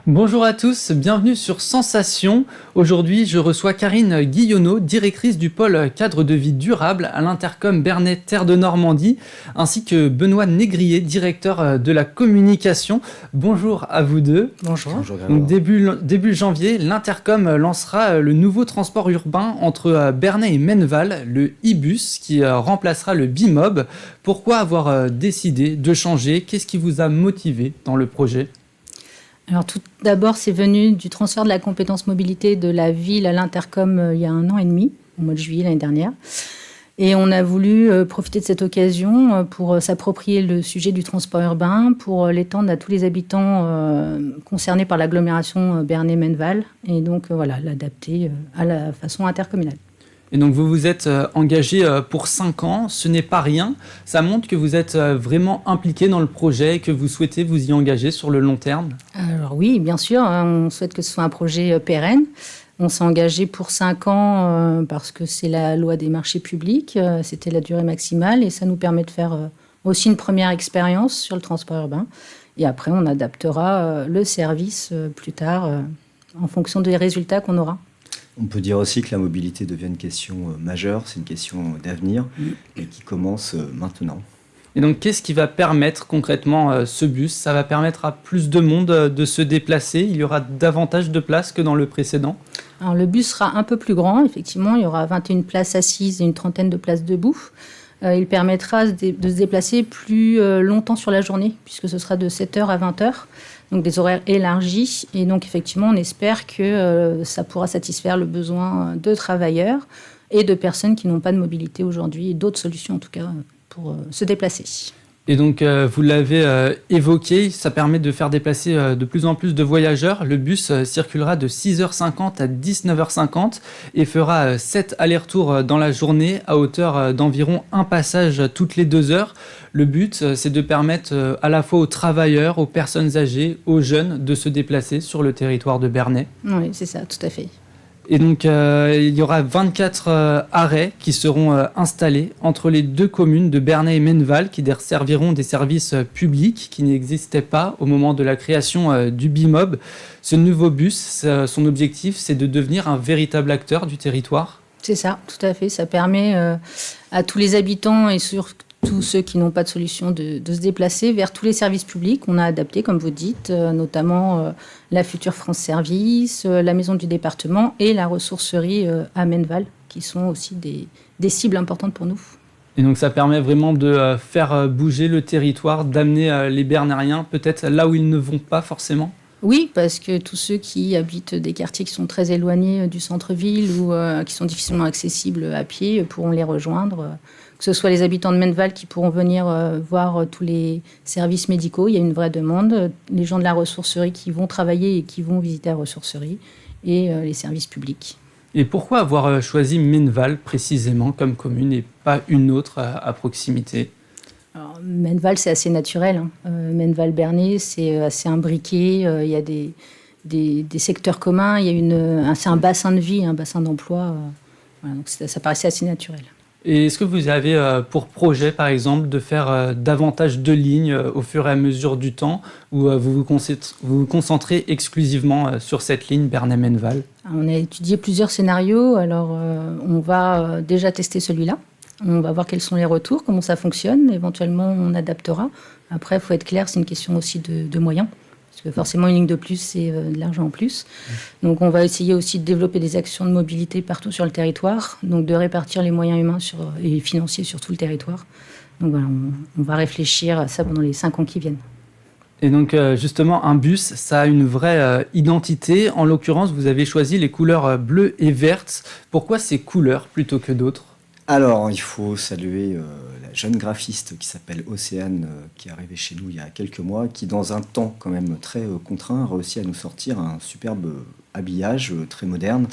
Bonjour à tous, bienvenue sur Sensation. Aujourd'hui, je reçois Karine Guillonneau, directrice du pôle cadre de vie durable à l'Intercom Bernay Terre de Normandie, ainsi que Benoît Négrier, directeur de la communication. Bonjour à vous deux. Bonjour. Bonjour Donc, début janvier, l'Intercom lancera le nouveau transport urbain entre Bernay et Menneval, le e-bus, qui remplacera le Bimob. Pourquoi avoir décidé de changer? Qu'est-ce qui vous a motivé dans le projet? Alors tout d'abord, c'est venu du transfert de la compétence mobilité de la ville à l'Intercom il y a 1 an et demi, au mois de juillet l'année dernière. Et on a voulu profiter de cette occasion pour s'approprier le sujet du transport urbain, pour l'étendre à tous les habitants concernés par l'agglomération Bernay-Menneval, et donc l'adapter à la façon intercommunale. Et donc vous vous êtes engagé pour 5 ans, ce n'est pas rien. Ça montre que vous êtes vraiment impliqué dans le projet et que vous souhaitez vous y engager sur le long terme. Alors oui, bien sûr, on souhaite que ce soit un projet pérenne. On s'est engagé pour 5 ans parce que c'est la loi des marchés publics, c'était la durée maximale et ça nous permet de faire aussi une première expérience sur le transport urbain. Et après, on adaptera le service plus tard en fonction des résultats qu'on aura. On peut dire aussi que la mobilité devient une question majeure, c'est une question d'avenir et qui commence maintenant. Et donc qu'est-ce qui va permettre concrètement ce bus? Ça va permettre à plus de monde de se déplacer? Il y aura davantage de places que dans le précédent? Alors, le bus sera un peu plus grand, effectivement. Il y aura 21 places assises et une trentaine de places debout. Il permettra de se déplacer plus longtemps sur la journée, puisque ce sera de 7h à 20h, donc des horaires élargis. Et donc, effectivement, on espère que ça pourra satisfaire le besoin de travailleurs et de personnes qui n'ont pas de mobilité aujourd'hui, et d'autres solutions en tout cas pour se déplacer. Et donc, vous l'avez évoqué, ça permet de faire déplacer de plus en plus de voyageurs. Le bus circulera de 6h50 à 19h50 et fera 7 allers-retours dans la journée à hauteur d'environ un passage toutes les 2 heures. Le but, c'est de permettre à la fois aux travailleurs, aux personnes âgées, aux jeunes de se déplacer sur le territoire de Bernay. Oui, c'est ça, tout à fait. Et donc, il y aura 24 arrêts qui seront installés entre les deux communes de Bernay et Menneval qui serviront des services publics qui n'existaient pas au moment de la création du Bimob. Ce nouveau bus, son objectif, c'est de devenir un véritable acteur du territoire. C'est ça, tout à fait. Ça permet à tous les habitants et surtout ceux qui n'ont pas de solution de se déplacer vers tous les services publics. On a adapté, comme vous dites, notamment la future France Service, la maison du département et la ressourcerie à Menneval, qui sont aussi des cibles importantes pour nous. Et donc ça permet vraiment de faire bouger le territoire, d'amener les Bernayens peut-être là où ils ne vont pas forcément. Oui, parce que tous ceux qui habitent des quartiers qui sont très éloignés du centre-ville ou qui sont difficilement accessibles à pied pourront les rejoindre. Que ce soit les habitants de Menneval qui pourront venir voir tous les services médicaux, il y a une vraie demande. Les gens de la ressourcerie qui vont travailler et qui vont visiter la ressourcerie et les services publics. Et pourquoi avoir choisi Menneval précisément comme commune et pas une autre à proximité? Alors, Menneval, c'est assez naturel. Menneval-Bernay, c'est assez imbriqué. Il y a des secteurs communs. C'est un bassin de vie, un bassin d'emploi. Donc ça paraissait assez naturel. Et est-ce que vous avez pour projet, par exemple, de faire davantage de lignes au fur et à mesure du temps ou vous vous concentrez exclusivement sur cette ligne Bernay-Menneval? On a étudié plusieurs scénarios. Alors, on va déjà tester celui-là. On va voir quels sont les retours, comment ça fonctionne. Éventuellement, on adaptera. Après, il faut être clair, c'est une question aussi de moyens. Parce que forcément, une ligne de plus, c'est de l'argent en plus. Donc, on va essayer aussi de développer des actions de mobilité partout sur le territoire. Donc, de répartir les moyens humains et financiers sur tout le territoire. Donc, voilà, on va réfléchir à ça pendant les 5 ans qui viennent. Et donc, justement, un bus, ça a une vraie identité. En l'occurrence, vous avez choisi les couleurs bleues et vertes. Pourquoi ces couleurs plutôt que d'autres? Alors, il faut saluer la jeune graphiste qui s'appelle Océane, qui est arrivée chez nous il y a quelques mois, qui, dans un temps quand même très contraint, a réussi à nous sortir un superbe habillage très moderne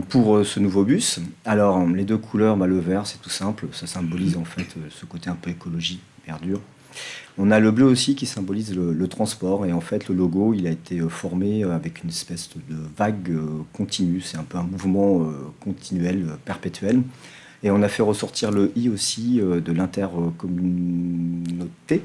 pour ce nouveau bus. Alors, les deux couleurs, le vert, c'est tout simple, ça symbolise en fait ce côté un peu écologie, verdure. On a le bleu aussi qui symbolise le transport, et en fait le logo il a été formé avec une espèce de vague continue, c'est un peu un mouvement continuel, perpétuel, Et on a fait ressortir le I aussi de l'intercommunauté.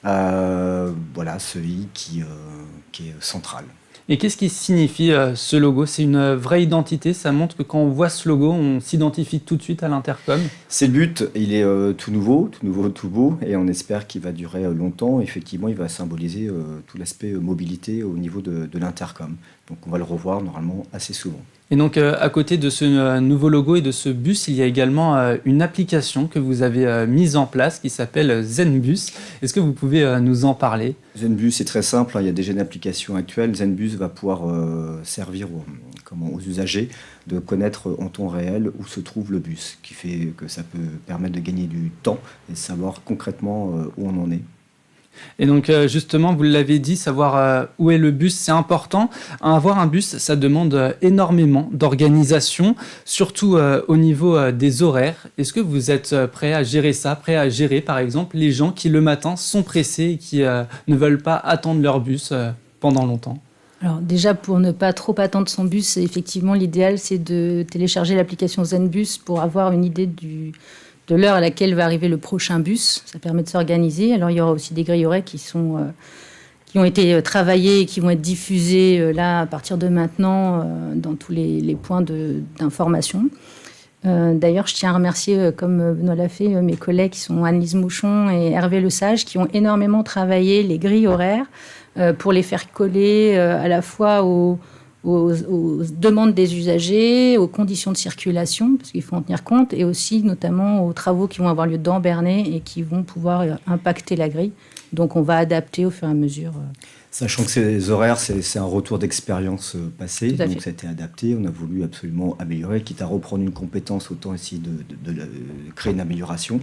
Voilà, ce I qui est central. Et qu'est-ce qui signifie ce logo? C'est une vraie identité, ça montre que quand on voit ce logo, on s'identifie tout de suite à l'Intercom. C'est le but, il est tout nouveau, tout beau, et on espère qu'il va durer longtemps. Effectivement, il va symboliser tout l'aspect mobilité au niveau de l'Intercom. Donc on va le revoir normalement assez souvent. Et donc à côté de ce nouveau logo et de ce bus, il y a également une application que vous avez mise en place qui s'appelle ZenBus. Est-ce que vous pouvez nous en parler? ZenBus, c'est très simple, il y a déjà une application actuelle. ZenBus va pouvoir servir aux usagers de connaître en temps réel où se trouve le bus, qui fait que ça peut permettre de gagner du temps et de savoir concrètement où on en est. Et donc justement, vous l'avez dit, savoir où est le bus, c'est important. Avoir un bus, ça demande énormément d'organisation, surtout au niveau des horaires. Est-ce que vous êtes prêt à gérer ça, prêt à gérer par exemple les gens qui le matin sont pressés et qui ne veulent pas attendre leur bus pendant longtemps? Alors déjà, pour ne pas trop attendre son bus, effectivement, l'idéal, c'est de télécharger l'application ZenBus pour avoir une idée de l'heure à laquelle va arriver le prochain bus. Ça permet de s'organiser. Alors, il y aura aussi des grilles horaires qui ont été travaillées et qui vont être diffusées là, à partir de maintenant, dans tous les points d'information. D'ailleurs, je tiens à remercier, comme Benoît l'a fait, mes collègues qui sont Annelise Mouchon et Hervé Lesage, qui ont énormément travaillé les grilles horaires pour les faire coller à la fois aux demandes des usagers, aux conditions de circulation, parce qu'il faut en tenir compte, et aussi notamment aux travaux qui vont avoir lieu dans Bernay et qui vont pouvoir impacter la grille. Donc on va adapter au fur et à mesure. Sachant que ces horaires, c'est un retour d'expérience passée, donc ça a été adapté, on a voulu absolument améliorer, quitte à reprendre une compétence, autant essayer de créer une amélioration.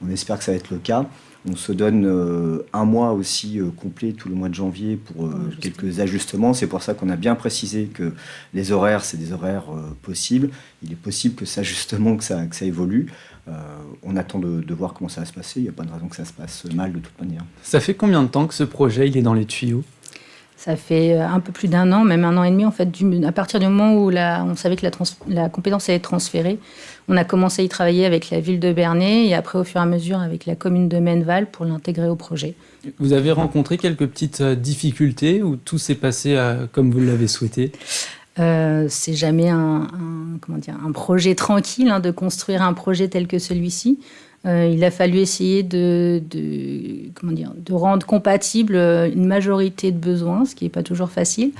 On espère que ça va être le cas. On se donne un mois aussi complet, tout le mois de janvier, pour quelques ajustements. C'est pour ça qu'on a bien précisé que les horaires, c'est des horaires possibles. Il est possible que ça, justement, que ça évolue. On attend de voir comment ça va se passer. Il n'y a pas de raison que ça se passe mal de toute manière. Ça fait combien de temps que ce projet il est dans les tuyaux? Ça fait un peu plus d'un an, même un an et demi, en fait, à partir du moment où on savait que la compétence allait être transférée. On a commencé à y travailler avec la ville de Bernay et après, au fur et à mesure, avec la commune de Menneval pour l'intégrer au projet. Vous avez rencontré quelques petites difficultés ou tout s'est passé comme vous l'avez souhaité? C'est jamais un projet tranquille de construire un projet tel que celui-ci. Il a fallu essayer de rendre compatible une majorité de besoins, ce qui n'est pas toujours facile.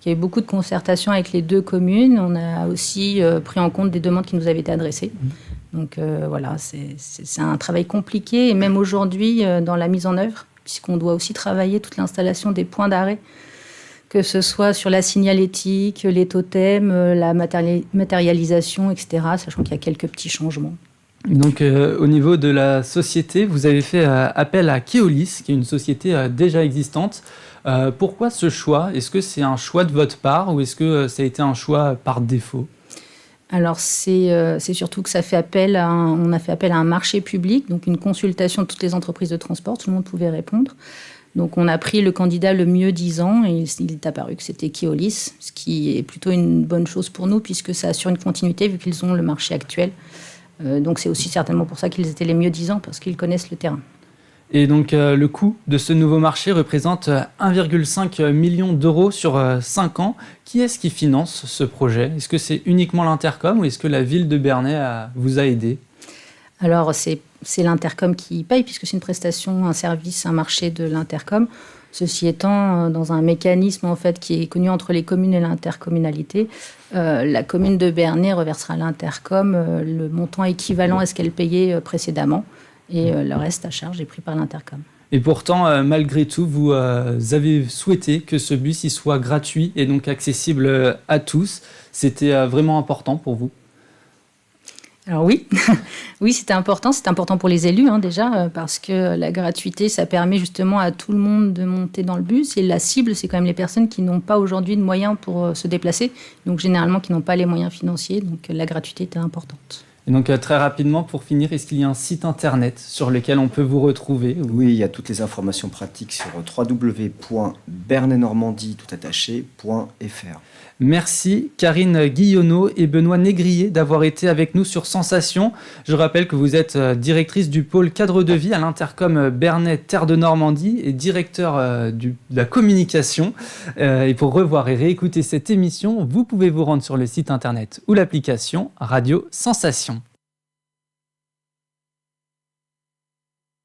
Il y a eu beaucoup de concertations avec les deux communes. On a aussi pris en compte des demandes qui nous avaient été adressées. Donc voilà, c'est un travail compliqué. Et même aujourd'hui, dans la mise en œuvre, puisqu'on doit aussi travailler toute l'installation des points d'arrêt, que ce soit sur la signalétique, les totems, la matérialisation, etc., sachant qu'il y a quelques petits changements. Donc, au niveau de la société, vous avez fait appel à Keolis, qui est une société déjà existante. Pourquoi ce choix? Est-ce que c'est un choix de votre part ou est-ce que ça a été un choix par défaut? Alors, c'est surtout que on a fait appel à un marché public, donc une consultation de toutes les entreprises de transport. Tout le monde pouvait répondre. Donc, on a pris le candidat le mieux disant et il est apparu que c'était Keolis, ce qui est plutôt une bonne chose pour nous puisque ça assure une continuité vu qu'ils ont le marché actuel. Donc c'est aussi certainement pour ça qu'ils étaient les mieux disants, parce qu'ils connaissent le terrain. Et donc le coût de ce nouveau marché représente 1,5 million d'euros sur 5 ans. Qui est-ce qui finance ce projet? Est-ce que c'est uniquement l'Intercom ou est-ce que la ville de Bernay vous a aidé? Alors c'est l'Intercom qui paye, puisque c'est une prestation, un service, un marché de l'Intercom. Ceci étant, dans un mécanisme en fait, qui est connu entre les communes et l'intercommunalité, la commune de Bernay reversera à l'Intercom le montant équivalent à ce qu'elle payait précédemment. Et le reste à charge est pris par l'Intercom. Et pourtant, malgré tout, vous avez souhaité que ce bus il soit gratuit et donc accessible à tous. C'était vraiment important pour vous? Alors oui, oui, c'était important. C'est important pour les élus déjà, parce que la gratuité, ça permet justement à tout le monde de monter dans le bus. Et la cible, c'est quand même les personnes qui n'ont pas aujourd'hui de moyens pour se déplacer, donc généralement qui n'ont pas les moyens financiers. Donc la gratuité était importante. Et donc très rapidement, pour finir, est-ce qu'il y a un site internet sur lequel on peut vous retrouver? Oui, il y a toutes les informations pratiques sur www.bernaynormandie.fr. Merci Karine Guillonneau et Benoît Négrier d'avoir été avec nous sur Sensation. Je rappelle que vous êtes directrice du pôle cadre de vie à l'Intercom Bernay Terre de Normandie et directeur de la communication. Et pour revoir et réécouter cette émission, vous pouvez vous rendre sur le site internet ou l'application Radio Sensation.